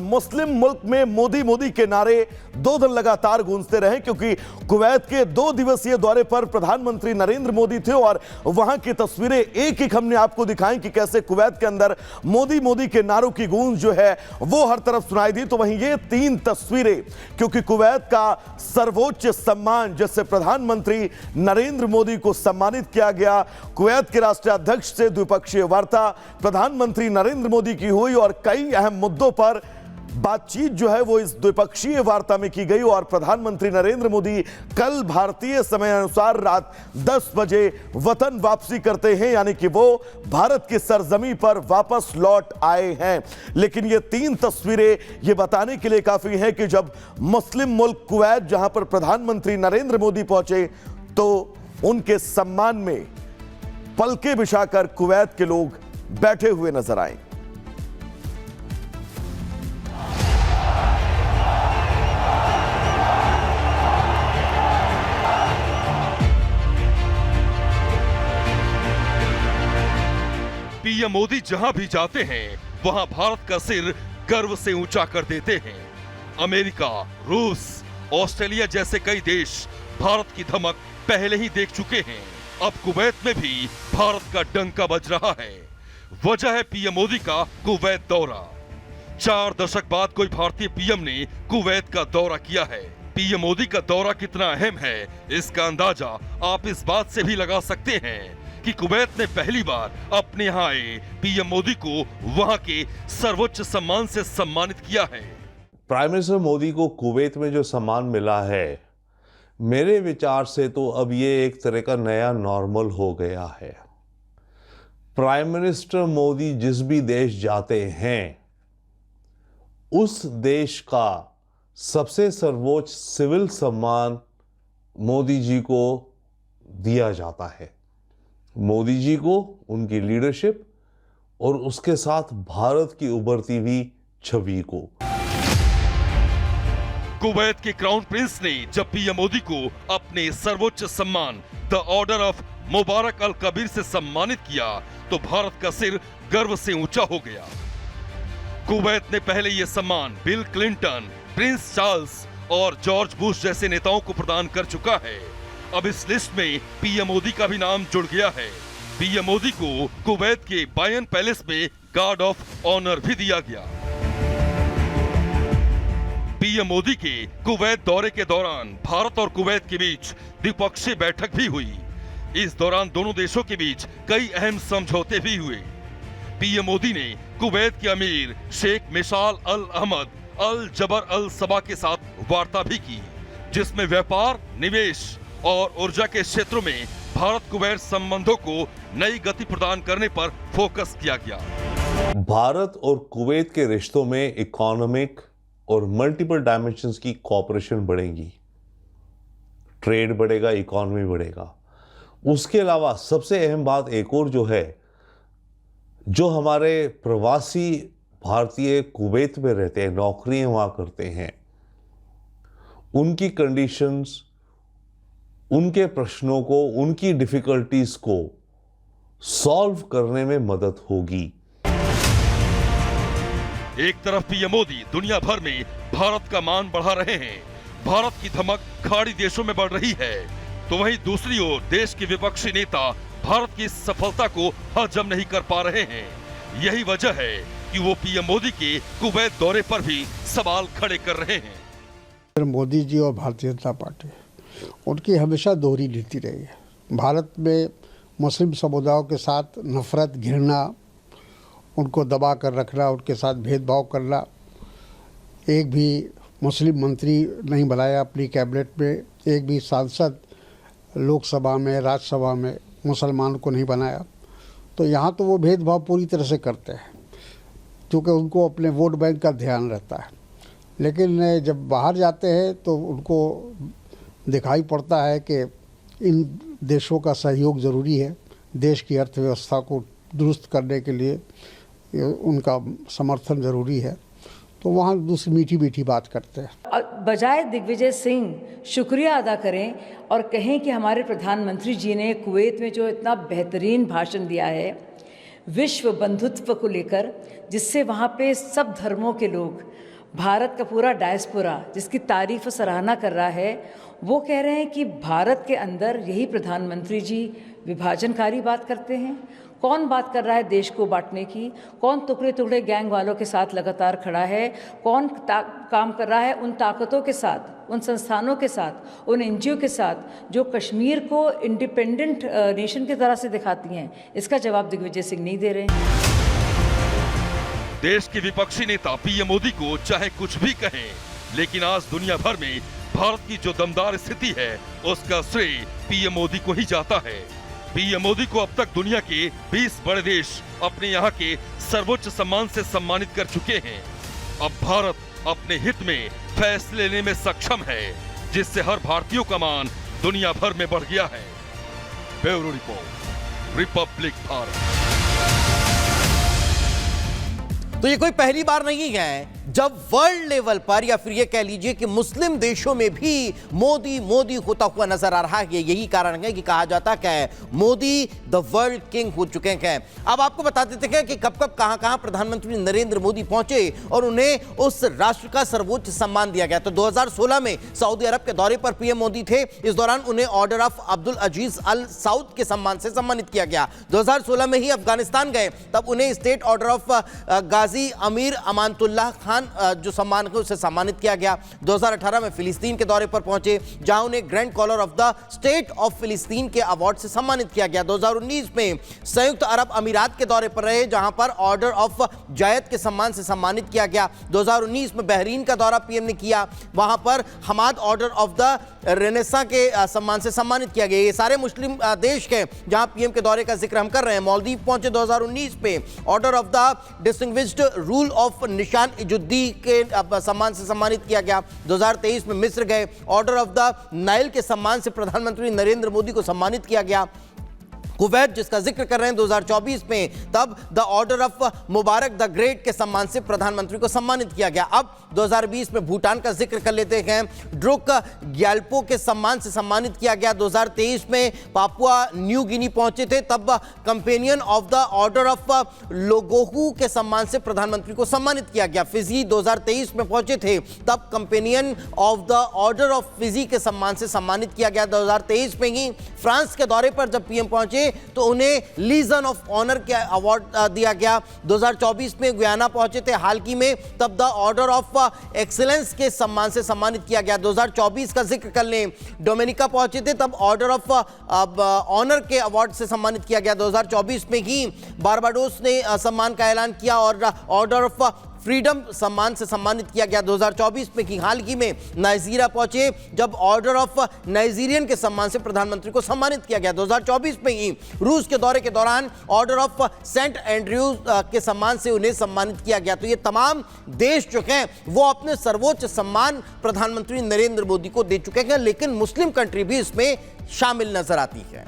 मुस्लिम मुल्क में मोदी मोदी के नारे 2 दिन लगातार गूंजते रहे, क्योंकि कुवैत के 2 दिवसीय दौरे पर प्रधानमंत्री नरेंद्र मोदी थे और वहां की तस्वीरें एक हमने आपको दिखाई कि कैसे कुवैत के अंदर मोदी मोदी के नारों की गूंज जो है वो हर तरफ सुनाई दी। तो वहीं ये 3 तस्वीरें, क्योंकि कुवैत का सर्वोच्च सम्मान जिससे प्रधानमंत्री नरेंद्र मोदी को सम्मानित किया गया, कुवैत के राष्ट्राध्यक्ष से द्विपक्षीय वार्ता प्रधानमंत्री नरेंद्र मोदी की हुई और कई अहम मुद्दों पर बातचीत जो है वो इस द्विपक्षीय वार्ता में की गई और प्रधानमंत्री नरेंद्र मोदी कल भारतीय समय अनुसार रात 10 बजे वतन वापसी करते हैं, यानी कि वो भारत की सरजमी पर वापस लौट आए हैं। लेकिन ये 3 तस्वीरें ये बताने के लिए काफी हैं कि जब मुस्लिम मुल्क कुवैत जहां पर प्रधानमंत्री नरेंद्र मोदी पहुंचे तो उनके सम्मान में पलके बिछाकर कुवैत के लोग बैठे हुए नजर आए। पीएम मोदी जहां भी जाते हैं वहां भारत का सिर गर्व से ऊंचा कर देते हैं। अमेरिका, रूस, ऑस्ट्रेलिया जैसे कई देश भारत की धमक पहले ही देख चुके हैं। अब कुवैत में भी भारत का डंका बज रहा है। वजह है पीएम मोदी का कुवैत दौरा। 4 दशक बाद कोई भारतीय पीएम ने कुवैत का दौरा किया है। पीएम मोदी का दौरा कितना अहम है इसका अंदाजा आप इस बात से भी लगा सकते हैं कि कुवैत ने पहली बार अपने यहाँ आए पीएम मोदी को वहाँ के सर्वोच्च सम्मान से सम्मानित किया है। प्राइम मिनिस्टर मोदी को कुवैत में जो सम्मान मिला है, मेरे विचार से तो अब ये एक तरह का नया नॉर्मल हो गया है। प्राइम मिनिस्टर मोदी जिस भी देश जाते हैं उस देश का सबसे सर्वोच्च सिविल सम्मान मोदी जी को दिया जाता है। मोदी जी को, उनकी लीडरशिप और उसके साथ भारत की उभरती हुई छवि को। कुवैत के क्राउन प्रिंस ने जब पीएम मोदी को अपने सर्वोच्च सम्मान द ऑर्डर ऑफ मुबारक अल कबीर से सम्मानित किया तो भारत का सिर गर्व से ऊंचा हो गया। कुवैत ने पहले यह सम्मान बिल क्लिंटन, प्रिंस चार्ल्स और जॉर्ज बुश जैसे नेताओं को प्रदान कर चुका है। अब इस लिस्ट में पीएम मोदी का भी नाम जुड़ गया है। पीएम मोदी को कुवैत के बायन पैलेस में गार्ड ऑफ ऑनर भी दिया गया। पीएम मोदी के कुवैत दौरे के दौरान भारत और कुवैत के बीच द्विपक्षीय बैठक भी हुई। इस दौरान दोनों देशों के बीच कई अहम समझौते भी हुए। पीएम मोदी ने कुवैत के अमीर शेख मिसाल अल अहमद अल जबर अल सबा के साथ वार्ता भी की, जिसमें व्यापार, निवेश और ऊर्जा के क्षेत्रों में भारत कुवैत संबंधों को नई गति प्रदान करने पर फोकस किया गया। भारत और कुवैत के रिश्तों में इकोनॉमिक और मल्टीपल डायमेंशंस की कोऑपरेशन बढ़ेगी, ट्रेड बढ़ेगा, इकोनॉमी बढ़ेगा। उसके अलावा सबसे अहम बात एक और जो है, जो हमारे प्रवासी भारतीय कुवैत में रहते हैं, नौकरियां वहां करते हैं, उनकी कंडीशंस, उनके प्रश्नों को, उनकी डिफिकल्टीज को सॉल्व करने में मदद होगी। एक तरफ पीएम मोदी दुनिया भर में भारत का मान बढ़ा रहे हैं, भारत की धमक खाड़ी देशों में बढ़ रही है, तो वहीं दूसरी ओर देश के विपक्षी नेता भारत की सफलता को हजम नहीं कर पा रहे हैं। यही वजह है कि वो पीएम मोदी के कुवैत दौरे पर भी सवाल खड़े कर रहे हैं। मोदी जी और भारतीय जनता पार्टी, उनकी हमेशा दोहरी नीति रही है। भारत में मुस्लिम समुदायों के साथ नफरत, घृणा, उनको दबा कर रखना, उनके साथ भेदभाव करना। एक भी मुस्लिम मंत्री नहीं बनाया अपनी कैबिनेट में, एक भी सांसद लोकसभा में, राज्यसभा में मुसलमान को नहीं बनाया। तो यहाँ तो वो भेदभाव पूरी तरह से करते हैं, क्योंकि उनको अपने वोट बैंक का ध्यान रहता है। लेकिन जब बाहर जाते हैं तो उनको दिखाई पड़ता है कि इन देशों का सहयोग ज़रूरी है, देश की अर्थव्यवस्था को दुरुस्त करने के लिए उनका समर्थन ज़रूरी है। तो वहाँ दूसरी मीठी मीठी बात करते हैं। बजाय दिग्विजय सिंह शुक्रिया अदा करें और कहें कि हमारे प्रधानमंत्री जी ने कुवैत में जो इतना बेहतरीन भाषण दिया है विश्व बंधुत्व को लेकर, जिससे वहाँ पे सब धर्मों के लोग भारत का पूरा डायस्पोरा जिसकी तारीफ और सराहना कर रहा है, वो कह रहे हैं कि भारत के अंदर यही प्रधानमंत्री जी विभाजनकारी बात करते हैं। कौन बात कर रहा है देश को बांटने की? कौन टुकड़े टुकड़े गैंग वालों के साथ लगातार खड़ा है? कौन काम कर रहा है उन ताकतों के साथ, उन संस्थानों के साथ, उन एनजीओ के साथ जो कश्मीर को इंडिपेंडेंट नेशन की तरह से दिखाती हैं? इसका जवाब दिग्विजय सिंह नहीं दे रहे हैं। देश के विपक्षी नेता पीएम मोदी को चाहे कुछ भी कहें, लेकिन आज दुनिया भर में भारत की जो दमदार स्थिति है उसका श्रेय पीएम मोदी को ही जाता है। पीएम मोदी को अब तक दुनिया के 20 बड़े देश अपने यहाँ के सर्वोच्च सम्मान से सम्मानित कर चुके हैं। अब भारत अपने हित में फैसले लेने में सक्षम है, जिससे हर भारतीयों का मान दुनिया भर में बढ़ गया है। Bureau report, Republic Bharat. तो ये कोई पहली बार नहीं है जब वर्ल्ड लेवल पर, या फिर ये कह लीजिए कि मुस्लिम देशों में भी मोदी मोदी होता हुआ नजर आ रहा है। यही कारण है कि कहा जाता है मोदी द वर्ल्ड किंग हो चुके हैं। अब आपको बता देते हैं कि कब कब कहां प्रधानमंत्री नरेंद्र मोदी पहुंचे और उन्हें उस राष्ट्र का सर्वोच्च सम्मान दिया गया। तो 2016 में सऊदी अरब के दौरे पर पीएम मोदी थे। इस दौरान उन्हें ऑर्डर ऑफ अब्दुल अजीज अल सऊद के सम्मान से सम्मानित किया गया। 2016 में ही अफगानिस्तान गए, तब उन्हें स्टेट ऑर्डर ऑफ गाजी अमीर अमानतुल्लाह खान जो सम्मान है उसे सम्मानित किया गया। 2018 में फिलिस्तीन के दौरे पर पहुंचे, जहां उन्हें grand collar of the state of फिलिस्तीन के अवार्ड से सम्मानित किया गया। 2019 में संयुक्त अरब अमीरात के दौरे पर रहे, जहां पर ऑर्डर ऑफ जायद के सम्मान से सम्मानित किया गया। 2019 में बहरीन का दौरा पीएम ने किया, वहां पर Hamad order of the Renaissance के सम्मान से सम्मानित किया गया। ये सारे मुस्लिम देश के जहां पीएम के दौरे का जिक्र हम कर रहे हैं। मालदीव पहुंचे 2019 पे, order of the distinguished rule of निशान इजुद्दीन के सम्मान से सम्मानित किया गया। 2023 में मिस्र गए, ऑर्डर ऑफ द नाइल के सम्मान से प्रधानमंत्री नरेंद्र मोदी को सम्मानित किया गया। कुवैत जिसका जिक्र कर रहे हैं 2024 में, तब the order of Mubarak the great के सम्मान से प्रधानमंत्री को सम्मानित किया गया। अब 2020 में भूटान का जिक्र कर लेते हैं, ड्रुक ग्याल्पो के सम्मान से सम्मानित किया गया। 2023 में पापुआ न्यू गिनी पहुंचे थे, तब companion of the order of लोगोहू के सम्मान से प्रधानमंत्री को सम्मानित किया गया। फिजी 2023 में पहुंचे थे, तब companion of the order of Fiji के सम्मान से सम्मानित किया गया। 2023 में ही फ्रांस के दौरे पर जब पीएम पहुंचे तो उन्हें लीजन ऑफ ऑनर के अवार्ड दिया गया। 2024 में गुयाना पहुंचे थे हाल ही में, तब द ऑर्डर ऑफ एक्सीलेंस के सम्मान से सम्मानित किया गया। 2024 का जिक्र कर लें, डोमिनिका पहुंचे थे, तब ऑर्डर ऑफ ऑनर के अवार्ड से सम्मानित किया गया। 2024 में ही बारबाडोस ने सम्मान का ऐलान किया और ऑर्डर ऑफ फ्रीडम सम्मान से सम्मानित किया गया। 2024 में की हाल ही में नाइजीरिया पहुंचे, जब ऑर्डर ऑफ नाइजीरियन के सम्मान से प्रधानमंत्री को सम्मानित किया गया। 2024 में ही रूस के दौरे के दौरान ऑर्डर ऑफ सेंट एंड्रयूज के सम्मान से उन्हें सम्मानित किया गया। तो ये तमाम देश जो हैं वो अपने सर्वोच्च सम्मान प्रधानमंत्री नरेंद्र मोदी को दे चुके हैं, लेकिन मुस्लिम कंट्री भी इसमें शामिल नजर आती है।